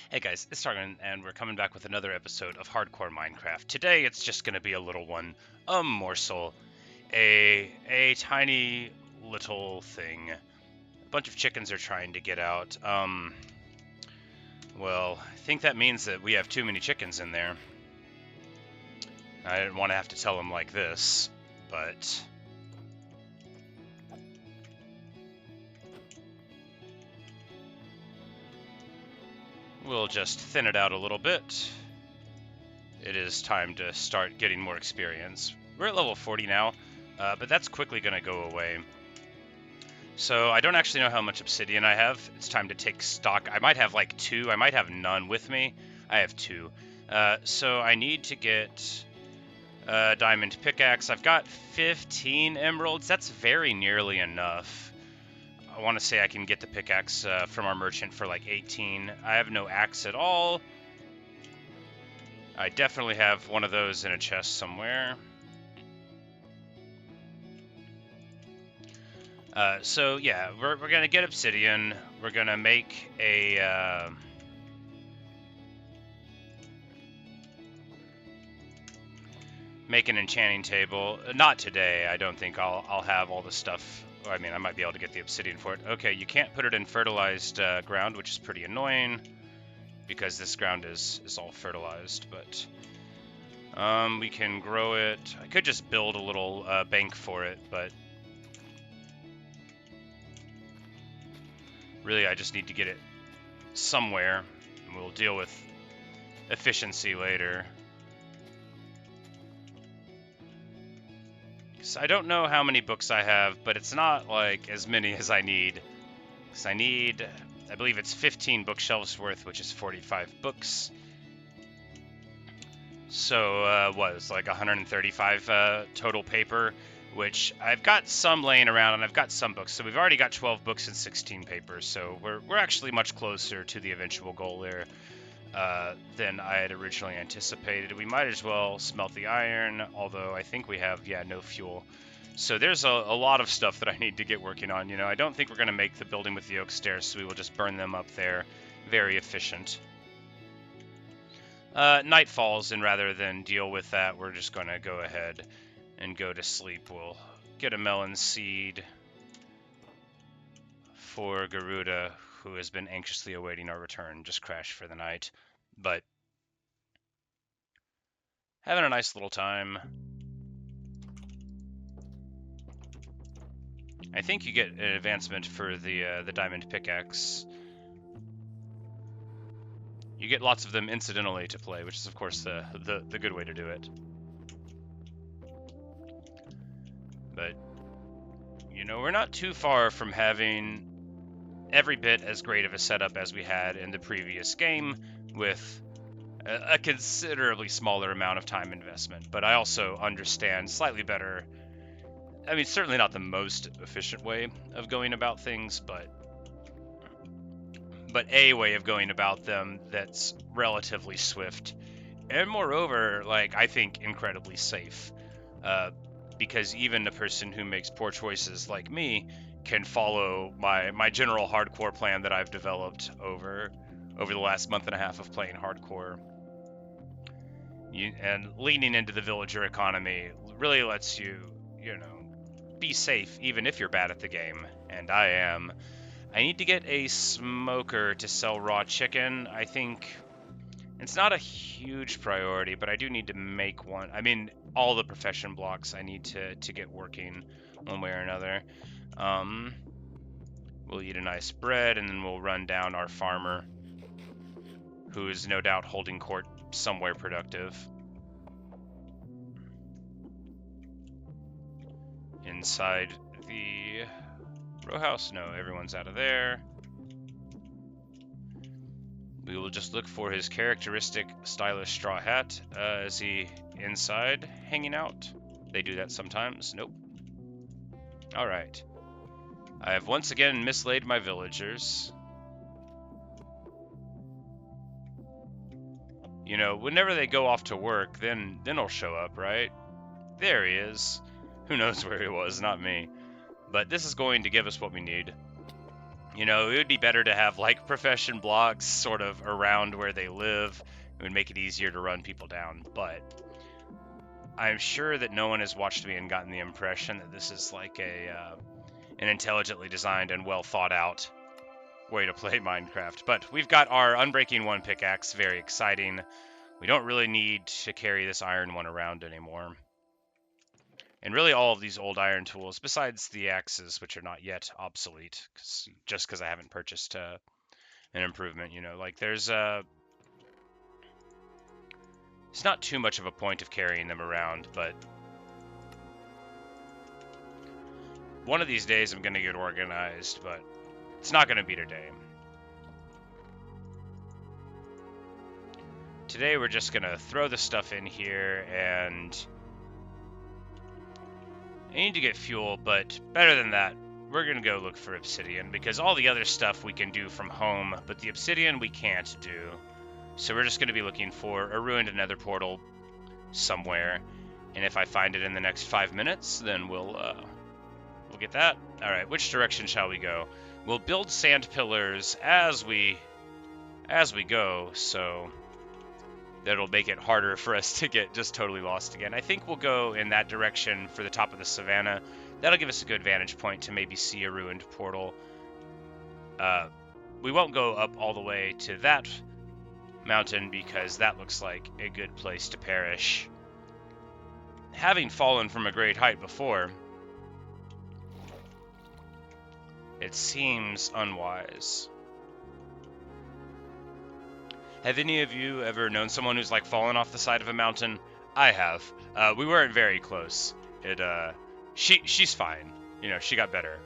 Hey guys, it's Targan, and we're coming back with another episode of Hardcore Minecraft. Today, it's just gonna be a little one, a morsel, a tiny little thing. A bunch of chickens are trying to get out. Well, I think that means that we have too many chickens in there. I didn't want to have to tell them like this, but we'll just thin it out a little bit. It is time to start getting more experience. We're at level 40 now, but that's quickly going to go away. So I don't actually know how much obsidian I have. It's time to take stock. I might have like 2. I might have none with me. I have 2. So I need to get a diamond pickaxe. I've got 15 emeralds. That's very nearly enough. I want to say I can get the pickaxe from our merchant for like 18. I have no axe at all. I definitely have one of those in a chest somewhere. So yeah, we're gonna get obsidian. We're gonna make a make an enchanting table. Not today. I don't think I'll have all the stuff. I mean, I might be able to get the obsidian for it. Okay, you can't put it in fertilized ground, which is pretty annoying because this ground is all fertilized. But we can grow it. I could just build a little bank for it, but really, I just need to get it somewhere, and we'll deal with efficiency later. So I don't know how many books I have, but it's not like as many as I need. Because I believe it's 15 bookshelves worth, which is 45 books. So what, it's like 135 total paper, which I've got some laying around, and I've got some books. So we've already got 12 books and 16 papers. So we're actually much closer to the eventual goal there than I had originally anticipated. We might as well smelt the iron, although I think we have, no fuel. So there's a lot of stuff that I need to get working on. I don't think we're going to make the building with the oak stairs, so we will just burn them up there. Very efficient. Night falls, and rather than deal with that, we're just going to go ahead and go to sleep. We'll get a melon seed for Garuda, who has been anxiously awaiting our return. Just crashed for the night, but having a nice little time. I think you get an advancement for the diamond pickaxe. You get lots of them incidentally to play, which is of course the good way to do it. But we're not too far from having every bit as great of a setup as we had in the previous game, with a considerably smaller amount of time investment. But I also understand slightly better. I mean, certainly not the most efficient way of going about things, but a way of going about them that's relatively swift, and moreover, I think incredibly safe. Because even a person who makes poor choices like me can follow my general hardcore plan that I've developed over the last month and a half of playing hardcore. And leaning into the villager economy really lets you, be safe even if you're bad at the game, and I am. I need to get a smoker to sell raw chicken. I think it's not a huge priority, but I do need to make one. I mean, all the profession blocks I need to get working one way or another. We'll eat a nice bread, and then we'll run down our farmer, who is no doubt holding court somewhere productive. Inside the row house, no, everyone's out of there. We will just look for his characteristic stylish straw hat. Is he inside hanging out? They do that sometimes. Nope. Alright. I have once again mislaid my villagers. Whenever they go off to work, then he'll show up, right? There he is. Who knows where he was? Not me. But this is going to give us what we need. You know, it would be better to have like profession blocks sort of around where they live. It would make it easier to run people down, but I'm sure that no one has watched me and gotten the impression that this is like an intelligently designed and well thought out way to play Minecraft. But we've got our Unbreaking 1 pickaxe, very exciting. We don't really need to carry this iron one around anymore. And really all of these old iron tools, besides the axes, which are not yet obsolete, just because I haven't purchased an improvement, you know, like there's it's not too much of a point of carrying them around, but one of these days I'm going to get organized, but it's not going to be today. Today we're just going to throw the stuff in here, and I need to get fuel, but better than that, we're going to go look for obsidian, because all the other stuff we can do from home, but the obsidian we can't do. So we're just going to be looking for a ruined nether portal somewhere, and if I find it in the next 5 minutes, then we'll get that. All right, which direction shall we go? We'll build sand pillars as we go, so that'll make it harder for us to get just totally lost again. I think we'll go in that direction for the top of the savannah. That'll give us a good vantage point to maybe see a ruined portal. We won't go up all the way to that mountain because that looks like a good place to perish. Having fallen from a great height before, it seems unwise. Have any of you ever known someone who's like fallen off the side of a mountain? I have. We weren't very close. She's fine. You know, she got better.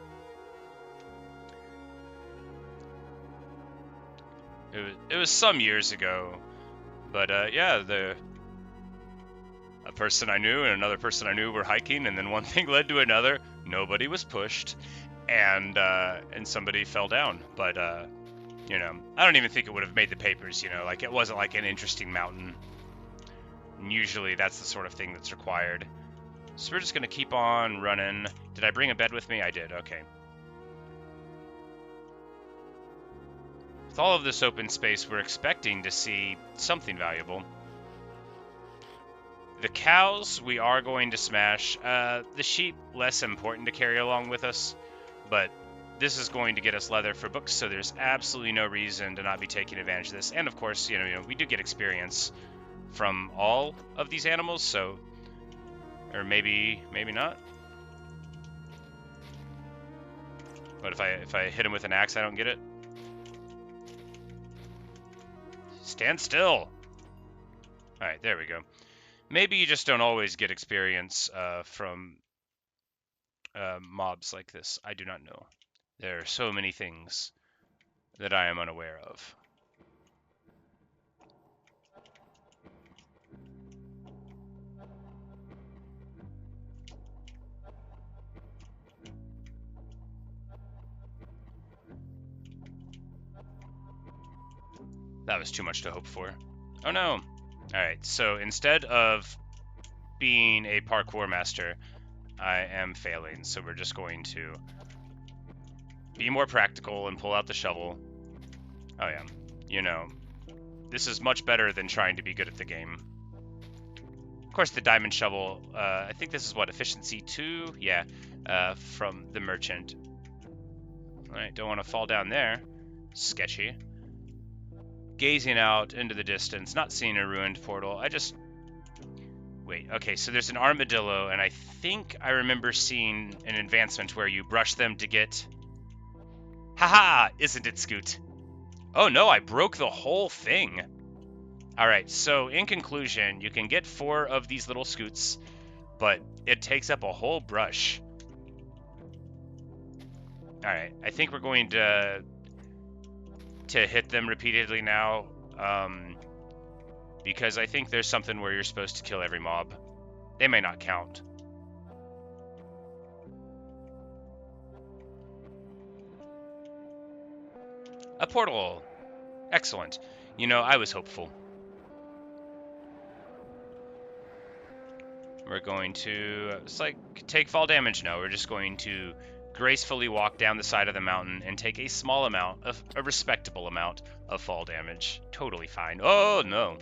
It was some years ago, but yeah, a person I knew and another person I knew were hiking, and then one thing led to another. Nobody was pushed, and somebody fell down. But you know, I don't even think it would have made the papers. You know, like it wasn't like an interesting mountain. And usually, that's the sort of thing that's required. So we're just gonna keep on running. Did I bring a bed with me? I did. Okay. With all of this open space, we're expecting to see something valuable. The cows we are going to smash. The sheep, less important to carry along with us, but this is going to get us leather for books, so there's absolutely no reason to not be taking advantage of this. And of course, you know, we do get experience from all of these animals, so, or maybe not. But if I hit him with an axe, I don't get it. Stand still. All right, there we go. Maybe you just don't always get experience from mobs like this. I do not know. There are so many things that I am unaware of. That was too much to hope for. Oh no. Alright, so instead of being a parkour master, I am failing. So we're just going to be more practical and pull out the shovel. Oh yeah, you know, this is much better than trying to be good at the game. Of course, the diamond shovel, I think this is what, efficiency 2? Yeah, from the merchant. Alright, don't want to fall down there. Sketchy. Gazing out into the distance, not seeing a ruined portal. Wait, okay, so there's an armadillo, and I think I remember seeing an advancement where you brush them to get... Haha! Isn't it, Scoot? Oh no, I broke the whole thing! Alright, so in conclusion, you can get 4 of these little scoots, but it takes up a whole brush. Alright, I think we're going to hit them repeatedly now, because I think there's something where you're supposed to kill every mob. They may not count. A portal! Excellent. You know, I was hopeful. We're going to, it's like, take fall damage. No, we're just going to gracefully walk down the side of the mountain and take a small amount, a respectable amount of fall damage. Totally fine. Oh, no.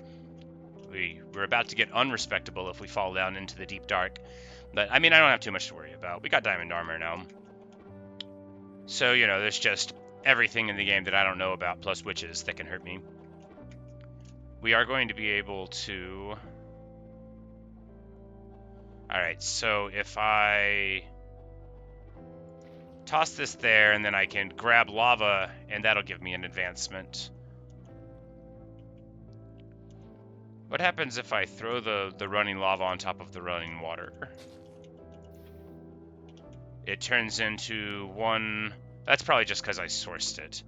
We're about to get unrespectable if we fall down into the deep dark. But, I mean, I don't have too much to worry about. We got diamond armor now. So, you know, there's just everything in the game that I don't know about, plus witches that can hurt me. We are going to be able to... Alright, so if I toss this there, and then I can grab lava, and that'll give me an advancement. What happens if I throw the running lava on top of the running water? It turns into one... That's probably just because I sourced it,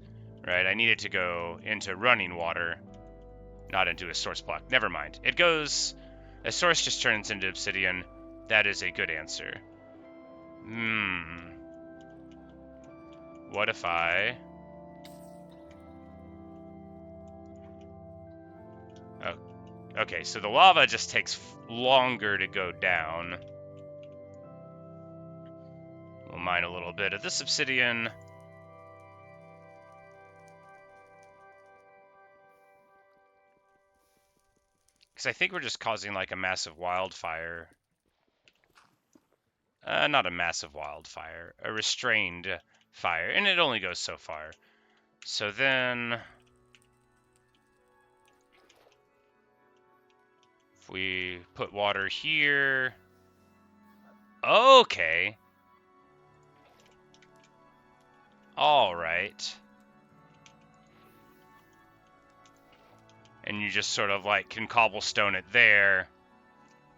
right? I needed to go into running water, not into a source block. Never mind. It goes... A source just turns into obsidian. That is a good answer. What if I... Oh, okay, so the lava just takes longer to go down. We'll mine a little bit of this obsidian. Because I think we're just causing like a massive wildfire. Not a massive wildfire, a restrained fire, and it only goes so far. So then, if we put water here, okay, all right, and you just sort of like can cobblestone it there.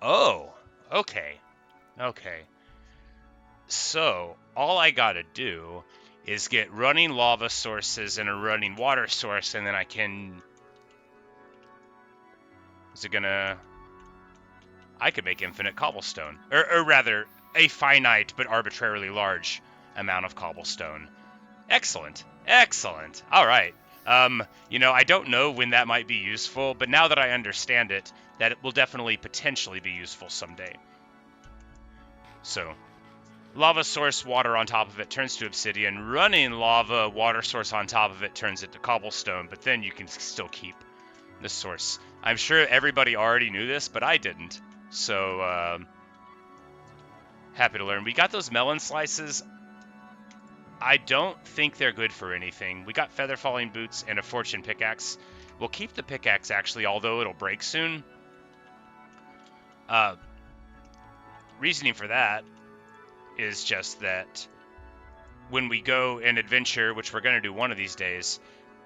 Oh, okay, okay. So, all I gotta do is get running lava sources and a running water source, and then I can... Is it gonna... I could make infinite cobblestone. Or rather, a finite but arbitrarily large amount of cobblestone. Excellent. Excellent. All right. You know, I don't know when that might be useful, but now that I understand it, that it will definitely potentially be useful someday. So... Lava source, water on top of it turns to obsidian. Running lava, water source on top of it turns into cobblestone, but then you can still keep the source. I'm sure everybody already knew this, but I didn't. So, happy to learn. We got those melon slices. I don't think they're good for anything. We got feather falling boots and a fortune pickaxe. We'll keep the pickaxe, actually, although it'll break soon. Reasoning for that is just that when we go and adventure, which we're going to do one of these days,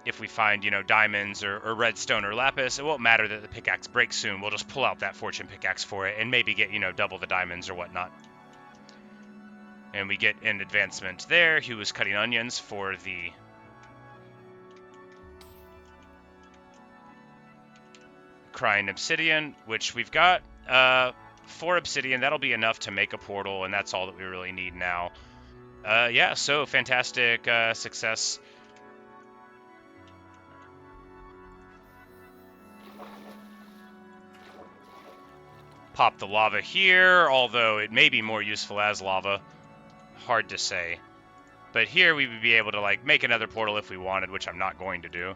if we find, you know, diamonds or redstone or lapis, it won't matter that the pickaxe breaks soon. We'll just pull out that fortune pickaxe for it and maybe get, you know, double the diamonds or whatnot. And we get an advancement there. He was cutting onions for the... crying obsidian, which we've got. 4 obsidian, that'll be enough to make a portal, and that's all that we really need now. Yeah, so fantastic success. Pop the lava here, although it may be more useful as lava. Hard to say. But here we would be able to like make another portal if we wanted, which I'm not going to do.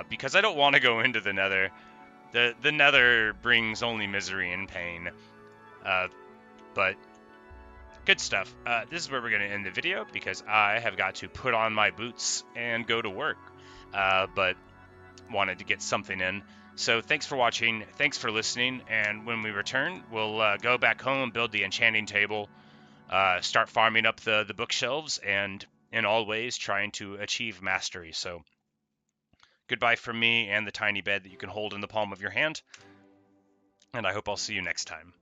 Because I don't want to go into the nether. The nether brings only misery and pain. But good stuff. This is where we're going to end the video because I have got to put on my boots and go to work. But wanted to get something in. So thanks for watching. Thanks for listening. And when we return, we'll go back home, build the enchanting table, start farming up the bookshelves, and in all ways trying to achieve mastery. So goodbye from me and the tiny bed that you can hold in the palm of your hand. And I hope I'll see you next time.